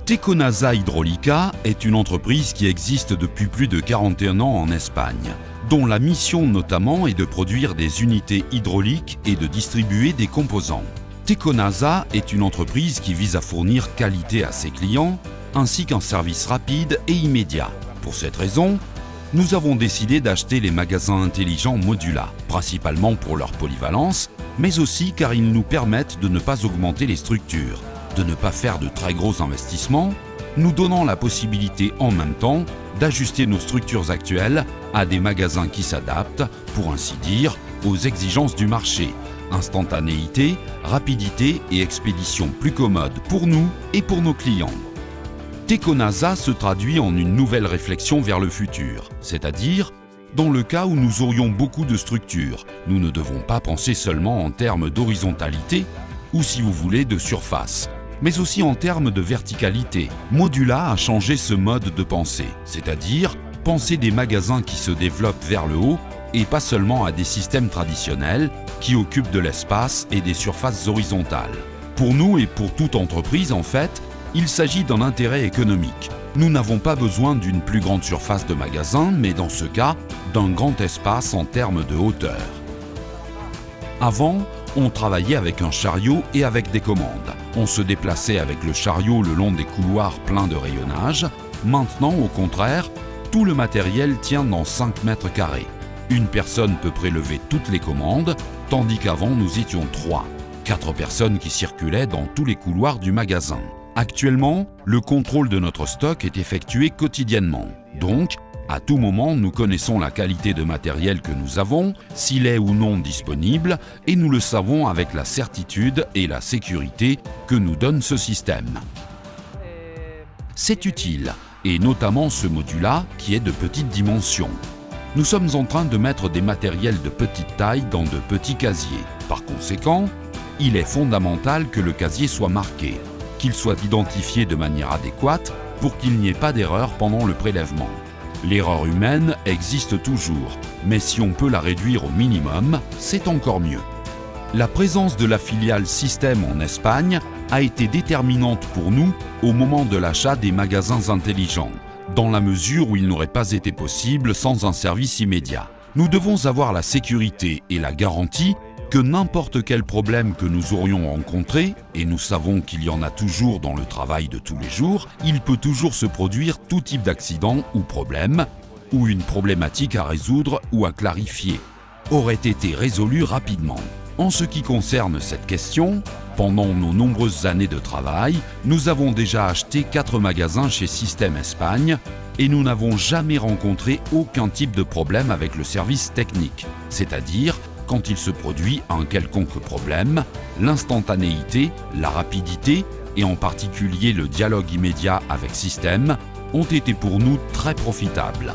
Teconasa Hydraulica est une entreprise qui existe depuis plus de 41 ans en Espagne, dont la mission notamment est de produire des unités hydrauliques et de distribuer des composants. Teconasa est une entreprise qui vise à fournir qualité à ses clients, ainsi qu'un service rapide et immédiat. Pour cette raison, nous avons décidé d'acheter les magasins intelligents Modula, principalement pour leur polyvalence, mais aussi car ils nous permettent de ne pas augmenter les structures, de ne pas faire de très gros investissements, nous donnant la possibilité en même temps d'ajuster nos structures actuelles à des magasins qui s'adaptent, pour ainsi dire, aux exigences du marché. Instantanéité, rapidité et expédition plus commode pour nous et pour nos clients. Teconasa se traduit en une nouvelle réflexion vers le futur, c'est-à-dire, dans le cas où nous aurions beaucoup de structures, nous ne devons pas penser seulement en termes d'horizontalité, ou si vous voulez de surface, mais aussi en termes de verticalité. Modula a changé ce mode de pensée, c'est-à-dire penser des magasins qui se développent vers le haut et pas seulement à des systèmes traditionnels qui occupent de l'espace et des surfaces horizontales. Pour nous et pour toute entreprise en fait, il s'agit d'un intérêt économique. Nous n'avons pas besoin d'une plus grande surface de magasin, mais dans ce cas, d'un grand espace en termes de hauteur. Avant, on travaillait avec un chariot et avec des commandes. On se déplaçait avec le chariot le long des couloirs pleins de rayonnage. Maintenant, au contraire, tout le matériel tient dans 5 mètres carrés. Une personne peut prélever toutes les commandes, tandis qu'avant nous étions 3. 4 personnes qui circulaient dans tous les couloirs du magasin. Actuellement, le contrôle de notre stock est effectué quotidiennement. Donc, à tout moment, nous connaissons la qualité de matériel que nous avons, s'il est ou non disponible, et nous le savons avec la certitude et la sécurité que nous donne ce système. C'est utile, et notamment ce module-là qui est de petite dimension. Nous sommes en train de mettre des matériels de petite taille dans de petits casiers. Par conséquent, il est fondamental que le casier soit marqué, qu'il soit identifié de manière adéquate pour qu'il n'y ait pas d'erreur pendant le prélèvement. L'erreur humaine existe toujours, mais si on peut la réduire au minimum, c'est encore mieux. La présence de la filiale Système en Espagne a été déterminante pour nous au moment de l'achat des magasins intelligents, dans la mesure où il n'aurait pas été possible sans un service immédiat. Nous devons avoir la sécurité et la garantie que n'importe quel problème que nous aurions rencontré, et nous savons qu'il y en a toujours dans le travail de tous les jours, il peut toujours se produire tout type d'accident ou problème, ou une problématique à résoudre ou à clarifier, aurait été résolu rapidement. En ce qui concerne cette question, pendant nos nombreuses années de travail, nous avons déjà acheté 4 magasins chez Système Espagne et nous n'avons jamais rencontré aucun type de problème avec le service technique, c'est-à-dire quand il se produit un quelconque problème, l'instantanéité, la rapidité et en particulier le dialogue immédiat avec Système ont été pour nous très profitables.